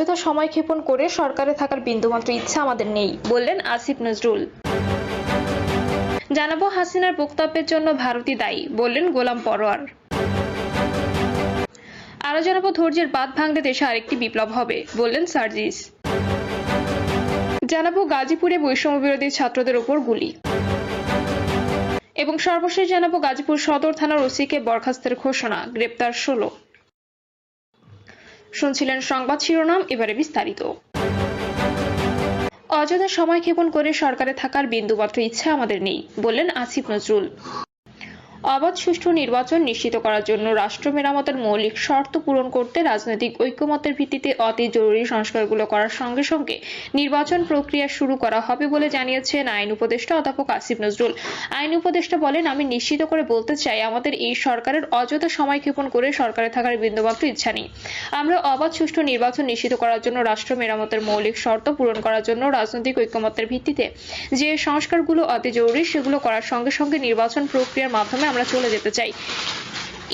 অযথা সময় ক্ষেপণ করে সরকারে থাকার বিন্দুমাত্র ইচ্ছা আমাদের নেই, বললেন আসিফ নজরুল। জানাবো হাসিনার বক্তব্যের জন্য ভারতই দায়ী, বললেন গোলাম পরোয়ার। আরো জানাবো ধৈর্যের বাঁধ ভাঙলে দেশে আরেকটি বিপ্লব হবে, বললেন সার্জিস। জানাবো গাজীপুরে বৈষম্য বিরোধী ছাত্রদের উপর গুলি। এবং সর্বশেষ জানাবো গাজীপুর সদর থানার ওসিকে বরখাস্তের ঘোষণা, গ্রেপ্তার 16। শুনছিলেন সংবাদ শিরোনাম, এবারে বিস্তারিত। অযথা সময় ক্ষেপণ করে সরকারে থাকার বিন্দুমাত্র ইচ্ছা আমাদের নেই, বললেন আসিফ নজরুল। অবাধ সুষ্ঠু নির্বাচন নিশ্চিত করার জন্য রাষ্ট্র মেরামতের মৌলিক শর্ত পূরণ করতে রাজনৈতিক ঐকমত্যের ভিত্তিতে অতি জরুরি সংস্কারগুলো করার সঙ্গে সঙ্গে নির্বাচন প্রক্রিয়া শুরু করা হবে বলে জানিয়েছেন আইন উপদেষ্টা অধ্যাপক আসিফ নজরুল। আইন উপদেষ্টা বলেন, আমি নিশ্চিত করে বলতে চাই, আমাদের এই সরকারের অযথা সময় ক্ষেপণ করে সরকারে থাকার বিন্দুমাত্র ইচ্ছা নেই। আমরা অবাধ সুষ্ঠু নির্বাচন নিশ্চিত করার জন্য রাষ্ট্র মেরামতের মৌলিক শর্ত পূরণ করার জন্য রাজনৈতিক ঐকমত্যের ভিত্তিতে যে সংস্কারগুলো অতি জরুরি সেগুলো করার সঙ্গে সঙ্গে নির্বাচন প্রক্রিয়ার মাধ্যমে আমরা চলে যেতে চাই।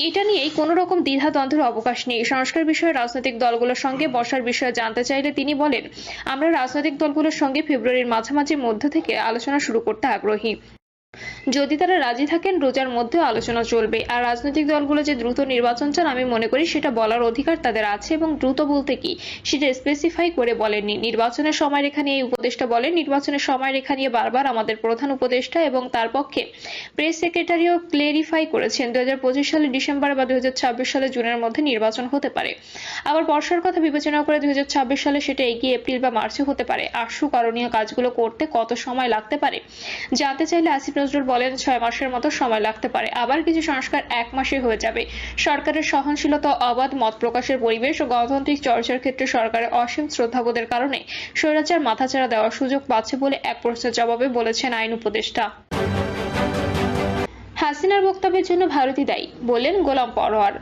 এটা নিয়েই কোনো রকম দ্বিধাদ্বন্দ্বের অবকাশ নেই। সংস্কার বিষয়ে রাজনৈতিক দলগুলোর সঙ্গে বসার বিষয়ে জানতে চাইলে তিনি বলেন, আমরা রাজনৈতিক দলগুলোর সঙ্গে ফেব্রুয়ারির মাঝামাঝি মধ্য থেকে আলোচনা শুরু করতে আগ্রহী। যদি তারা রাজি থাকেন রোজার মধ্যে আলোচনা চলবে। আর রাজনৈতিক দলগুলো যে দ্রুত নির্বাচন চান আমি মনে করি সেটা বলার অধিকার তাদের আছে, এবং দ্রুত বলতে কি সেটা স্পেসিফাই করে বলেননি। নির্বাচনের সময়রেখা নিয়ে এই উপদেষ্টা বলেন, নির্বাচনের সময়রেখা নিয়ে বারবার আমাদের প্রধান উপদেষ্টা এবং তার পক্ষে প্রেস সেক্রেটারিও ক্লেরিফাই করেছেন 2025 সালে ডিসেম্বর বা 2026 সালে জুনের মধ্যে নির্বাচন হতে পারে। আবার বর্ষার কথা বিবেচনা করে 2026 সালে সেটা এগিয়ে এপ্রিল বা মার্চে হতে পারে। আশু করণীয় কাজগুলো করতে কত সময় লাগতে পারে জানতে চাইলে আসিফ নজরুল বলেন, 6 মাসের মতো সময় লাগতে পারে। আবার কিছু সংস্কার 1 মাসে হয়ে যাবে। সরকারের সহনশীলতা, অবাধ মত প্রকাশের পরিবেশ ও গণতান্ত্রিক চর্চার ক্ষেত্রে সরকারের অসীম শ্রদ্ধাবোধের কারণে স্বৈরাচার মাথাচাড়া দেওয়ার সুযোগ পাচ্ছে বলে এক প্রশ্নের জবাবে বলেছেন আইন উপদেষ্টা। হাসিনার বক্তব্যের জন্য ভারতই দায়ী, বললেন গোলাম পরোয়ার।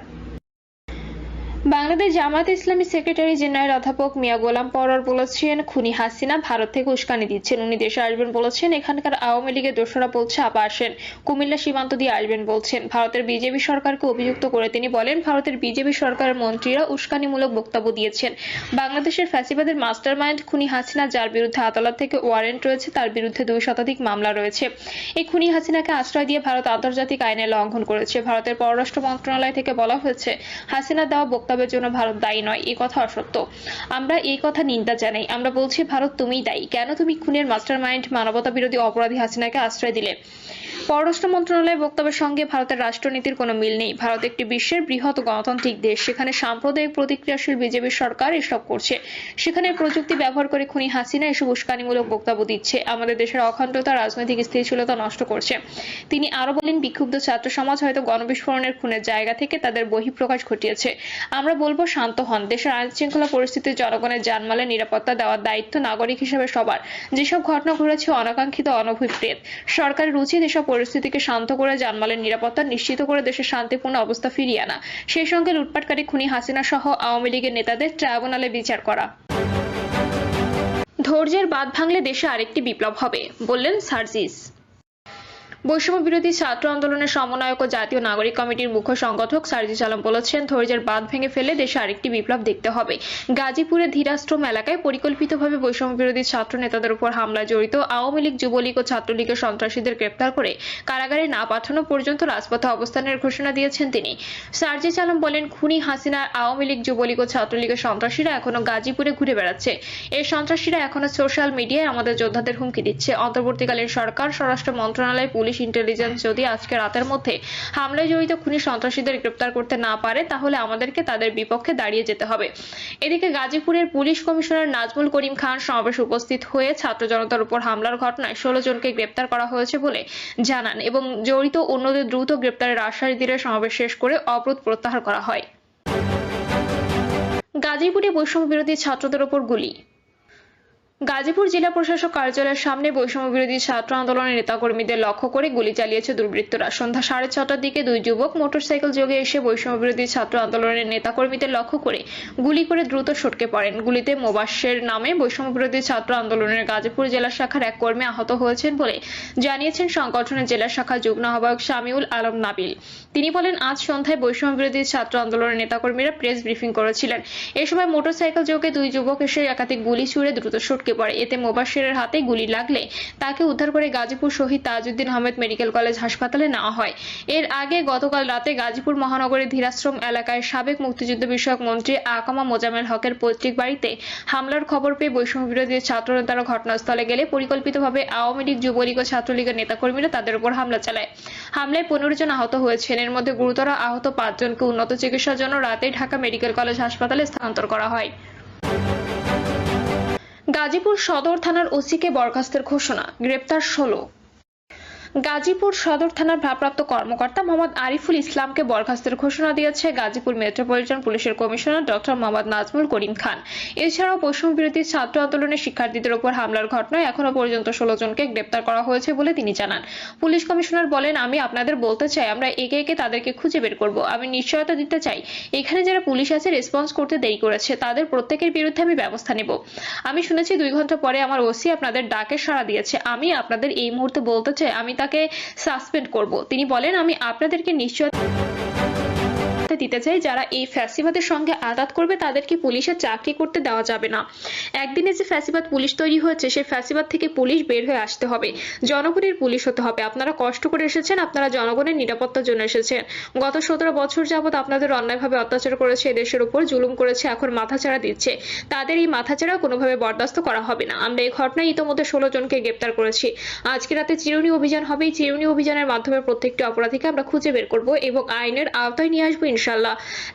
বাংলাদেশ জামায়াতে ইসলামী সেক্রেটারি জেনারেল অধ্যাপক মিয়া গোলাম পরোয়ার বলেছেন, খুনি হাসিনা ভারত থেকে উস্কানি দিচ্ছেন। উনি দেশে আসবেন বলেছেন, এখানকার আওয়ামী লীগের দোসরা বলছে আপা আসেন, কুমিল্লা সীমান্ত দিয়ে আসবেন বলছেন। ভারতের বিজেপি সরকারকে অভিযুক্ত করে তিনি বলেন, ভারতের বিজেপি সরকারের মন্ত্রীরা উস্কানিমূলক বক্তব্য দিয়েছেন। বাংলাদেশের ফ্যাসিবাদের মাস্টারমাইন্ড খুনি হাসিনা, যার বিরুদ্ধে আদালত থেকে ওয়ারেন্ট রয়েছে, তার বিরুদ্ধে 2 শতাধিক মামলা রয়েছে। এই খুনি হাসিনাকে আশ্রয় দিয়ে ভারত আন্তর্জাতিক আইনের লঙ্ঘন করেছে। ভারতের পররাষ্ট্র মন্ত্রণালয় থেকে বলা হয়েছে, হাসিনা দেওয়া বক্তব্যের জন্য ভারত দায়ী নয়। এই কথা অসত্য। আমরা এই কথা নিন্দা জানাই। আমরা বলছি, ভারত তুমিই দায়ী। কেন তুমি খুনের মাস্টারমাইন্ড, মানবতা বিরোধী অপরাধী হাসিনাকে আশ্রয় দিলে? পররাষ্ট্র মন্ত্রণালয়ের বক্তব্যের সঙ্গে ভারতের রাষ্ট্রনীতির কোনো মিল নেই। ভারত একটি বিশ্বের বৃহৎ গণতান্ত্রিক দেশ। সেখানে সাম্প্রদায়িক প্রতিক্রিয়াশীল বিজেপি সরকার এসব করছে। সেখানে প্রযুক্তি ব্যবহার করে খুনি হাসিনা এসব উস্কানিমূলক বক্তব্য দিচ্ছে, আমাদের দেশের অখণ্ডতা, রাজনৈতিক স্থিতিশীলতা নষ্ট করছে। তিনি আরো বলেন, বিক্ষুব্ধ ছাত্র সমাজ হয়তো গণবিস্ফোরণের খুনের জায়গা থেকে তাদের বহিঃপ্রকাশ ঘটিয়েছে। আমরা বলবো, শান্ত হন। দেশের আইন শৃঙ্খলা পরিস্থিতি, জনগণের জানমালের নিরাপত্তা দেওয়ার দায়িত্ব নাগরিক হিসেবে সবার। যেসব ঘটনা ঘটেছে অনাকাঙ্ক্ষিত, অনভিপ্রেত। সরকারের উচিত এসব পরিস্থিতিকে শান্ত করে জানমালের নিরাপত্তা নিশ্চিত করে দেশের শান্তিপূর্ণ অবস্থা ফিরিয়ে আনা। সেই সঙ্গে লুটপাটকারী খুনি হাসিনা সহ আওয়ামী লীগের নেতাদের ট্রাইব্যুনালে বিচার করা। ধৈর্যের বাঁধ ভাঙলে দেশে আরেকটি বিপ্লব হবে, বললেন সার্জিস। বৈষম্য বিরোধী ছাত্র আন্দোলনের সমন্বয়ক ও জাতীয় নাগরিক কমিটির মুখ্য সংগঠক সার্জিস আলম বলেছেন, ধৈর্যের বাঁধ ভেঙে ফেলে দেশে আরেকটি বিপ্লব দেখতে হবে। গাজীপুরের ধীরাশ্রম এলাকায় পরিকল্পিতভাবে বৈষম্য বিরোধী ছাত্র নেতাদের উপর হামলায় জড়িত আওয়ামী লীগ, যুবলীগ ও ছাত্রলীগের সন্ত্রাসীদের গ্রেপ্তার করে কারাগারে না পাঠানো পর্যন্ত রাজপথে অবস্থানের ঘোষণা দিয়েছেন তিনি। সার্জিস আলম বলেন, খুনি হাসিনার আওয়ামী লীগ, যুবলীগ ও ছাত্রলীগের সন্ত্রাসীরা এখনো গাজীপুরে ঘুরে বেড়াচ্ছে। এই সন্ত্রাসীরা এখনো সোশ্যাল মিডিয়ায় আমাদের যোদ্ধাদের হুমকি দিচ্ছে। অন্তর্বর্তীকালীন সরকার, স্বরাষ্ট্র মন্ত্রণালয়, পুলিশ, ইন্টেলিজেন্স যদি আজকে রাতের মধ্যে হামলায় জড়িত খুনি সন্ত্রাসীদের গ্রেপ্তার করতে না পারে, তাহলে আমাদেরকে তাদের বিপক্ষে দাঁড়িয়ে যেতে হবে। এদিকে গাজীপুরের পুলিশ কমিশনার নাজমুল করিম খান সমাবেশে উপস্থিত হয়ে ছাত্র জনতার উপর হামলার ঘটনায় 16 জনকে গ্রেপ্তার করা হয়েছে বলে জানান এবং জড়িত অন্যদের দ্রুত গ্রেপ্তারের আশ্বাস দিলে সমাবেশ শেষ করে অবরোধ প্রত্যাহার করা হয়। গাজীপুরে বৈষম্য বিরোধী ছাত্রদের উপর গুলি। গাজীপুর জেলা প্রশাসক কার্যালয়ের সামনে বৈষম্য বিরোধী ছাত্র আন্দোলনের নেতাকর্মীদের লক্ষ্য করে গুলি চালিয়েছে দুর্বৃত্তরা। সন্ধ্যা 6:30টার দিকে দুই যুবক মোটরসাইকেল যোগে এসে বৈষম্য বিরোধী ছাত্র আন্দোলনের নেতাকর্মীদের লক্ষ্য করে গুলি করে দ্রুত সটকে পড়েন। গুলিতে মোবাশ্বের নামে বৈষম্য বিরোধী ছাত্র আন্দোলনের গাজীপুর জেলা শাখার এক কর্মী আহত হয়েছেন বলে জানিয়েছেন সংগঠনের জেলা শাখা যুগ্ম আহ্বায়ক শামিউল আলম নাবিল। তিনি বলেন, আজ সন্ধ্যায় বৈষম্য বিরোধী ছাত্র আন্দোলনের নেতাকর্মীরা প্রেস ব্রিফিং করেছিলেন। এ সময় মোটরসাইকেল যোগে দুই যুবক এসে একাধিক গুলি ছুড়ে দ্রুত সটকে পড়ে। এতে মোবাশ্বেরের হাতে গুলি লাগলে তাকে উদ্ধার করে গাজীপুর শহীদ তাজউদ্দিন আহমেদ মেডিকেল কলেজ হাসপাতালে নেওয়া হয়। এর আগে গতকাল রাতে গাজীপুর মহানগরীর ধীরাশ্রম এলাকায় সাবেক মুক্তিযুদ্ধ বিষয়ক মন্ত্রী আকামা মোজাম্মেল হকের পৈতৃক বাড়িতে হামলার খবর পেয়ে বৈষম্য বিরোধী ছাত্র নেতারা ঘটনাস্থলে গেলে পরিকল্পিতভাবে আওয়ামী লীগ, যুবলীগ ও ছাত্রলীগের নেতাকর্মীরা তাদের উপর হামলা চালায়। হামলায় 15 জন আহত হয়েছেন। এর মধ্যে গুরুতর আহত 5 জনকে উন্নত চিকিৎসার জন্য রাতেই ঢাকা মেডিকেল কলেজ হাসপাতালে স্থানান্তর করা হয়। গাজীপুর সদর থানার ওসিকে বরখাস্তের ঘোষণা, গ্রেপ্তার 16। গাজীপুর সদর থানার ভারপ্রাপ্ত কর্মকর্তা মোহাম্মদ আরিফুল ইসলামকে বরখাস্তের ঘোষণা দিয়েছে গাজীপুর মেট্রোপলিটন পুলিশের কমিশনার ডক্টর মোহাম্মদ নাজমুল করিম খান। এছাড়াও বৈষম্য বিরোধী ছাত্র আন্দোলনের শিক্ষার্থীদের উপর হামলার ঘটনায় এখনো পর্যন্ত 16 জনকে গ্রেপ্তার করা হয়েছে বলে তিনি জানান। পুলিশ কমিশনার বলেন, আমি আপনাদের বলতে চাই, আমরা একে একে তাদেরকে খুঁজে বের করব। আমি নিশ্চয়তা দিতে চাই, এখানে যারা পুলিশ আছে রেসপন্স করতে দেরি করেছে তাদের প্রত্যেকের বিরুদ্ধে আমি ব্যবস্থা নেব। আমি শুনেছি 2 ঘন্টা পরে আমার ওসি আপনাদের ডাকে সাড়া দিয়েছে। আমি আপনাদের এই মুহূর্তে বলতে চাই, আমি তাকে সাসপেন্ড করব। তিনি বলেন, আমি আপনাদেরকে নিশ্চয়তা দিতে চাই, যারা এই ফ্যাসিবাদের সঙ্গে আঘাত করবে তাদেরকে পুলিশের চাকরি করতে দেওয়া যাবে না। একদিনে যে ফ্যাসিবাদ পুলিশ তৈরি হয়েছে, সেই ফ্যাসিবাদ থেকে পুলিশ বের হয়ে আসতে হবে, জনগণের পুলিশ হতে হবে। আপনারা কষ্ট করে এসেছেন, আপনারা জনগণের নিরাপত্তার জন্য এসেছেন। গত 17 বছর যাবত আপনাদের অন্যায়ভাবে অত্যাচার করেছে, দেশের উপর জুলুম করেছে, এখন মাথাচাড়া দিচ্ছে। তাদের এই মাথাচাড়া কোনোভাবে বরদাস্ত করা হবে না। আমরা এই ঘটনায় ইতোমধ্যে 16 জনকে গ্রেপ্তার করেছি। আজকে রাতে চিরুনি অভিযান হবে। এই চিরুনি অভিযানের মাধ্যমে প্রত্যেকটি অপরাধীকে আমরা খুঁজে বের করব এবং আইনের আওতায় নিয়ে আসবো ইনশাআল্লাহ।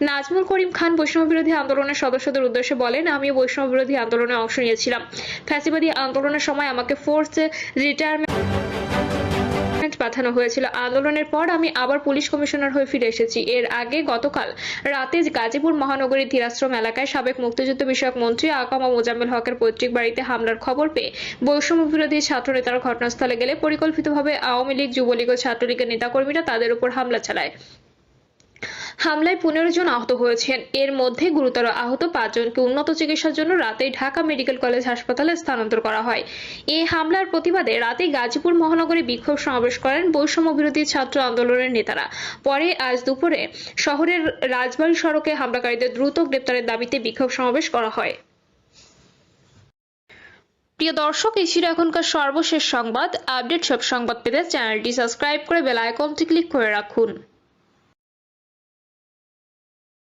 নাজমুল করিম খান বৈষম্য বিরোধী আন্দোলনের সদস্যদের উদ্দেশ্যে বলেন, আমি বৈষম্য বিরোধী আন্দোলনে অংশ নিয়েছিলাম। ফ্যাসিবাদী আন্দোলনের সময় আমাকে ফোর্স রিটায়ারমেন্ট পাঠানো হয়েছিল। আন্দোলনের পর আমি আবার পুলিশ কমিশনার হয়ে ফিরে এসেছি। এর আগে গতকাল রাতে গাজীপুর মহানগরীর ধীরাশ্রম এলাকায় সাবেক মুক্তিযুদ্ধ বিষয়ক মন্ত্রী আকামা মোজাম্মেল হকের পৈতৃক বাড়িতে হামলার খবর পেয়ে বৈষম্য বিরোধী ছাত্র নেতারা ঘটনাস্থলে গেলে পরিকল্পিতভাবে আওয়ামী লীগ, যুবলীগ ও ছাত্রলীগের নেতাকর্মীরা তাদের উপর হামলা চালায়। হামলায় 15 জন আহত হয়েছেন। এর মধ্যে গুরুতর আহত 5 জনকে উন্নত চিকিৎসার জন্য রাতেই ঢাকা মেডিকেল কলেজ হাসপাতালে স্থানান্তর করা হয়। এই হামলার প্রতিবাদে রাতে গাজীপুর মহানগরে বিক্ষোভ সমাবেশ করেন বৈষম্য বিরোধী ছাত্র আন্দোলনের নেতারা। পরে আজ দুপুরে শহরের রাজবাড়ী সড়কে হামলাকারীদের দ্রুত গ্রেপ্তারের দাবিতে বিক্ষোভ সমাবেশ করা হয়। প্রিয় দর্শক, এই ছিল এখনকার সর্বশেষ সংবাদ। আপডেট সব সংবাদ পেতে চ্যানেলটি সাবস্ক্রাইব করে বেল আইকনটি ক্লিক করে রাখুন।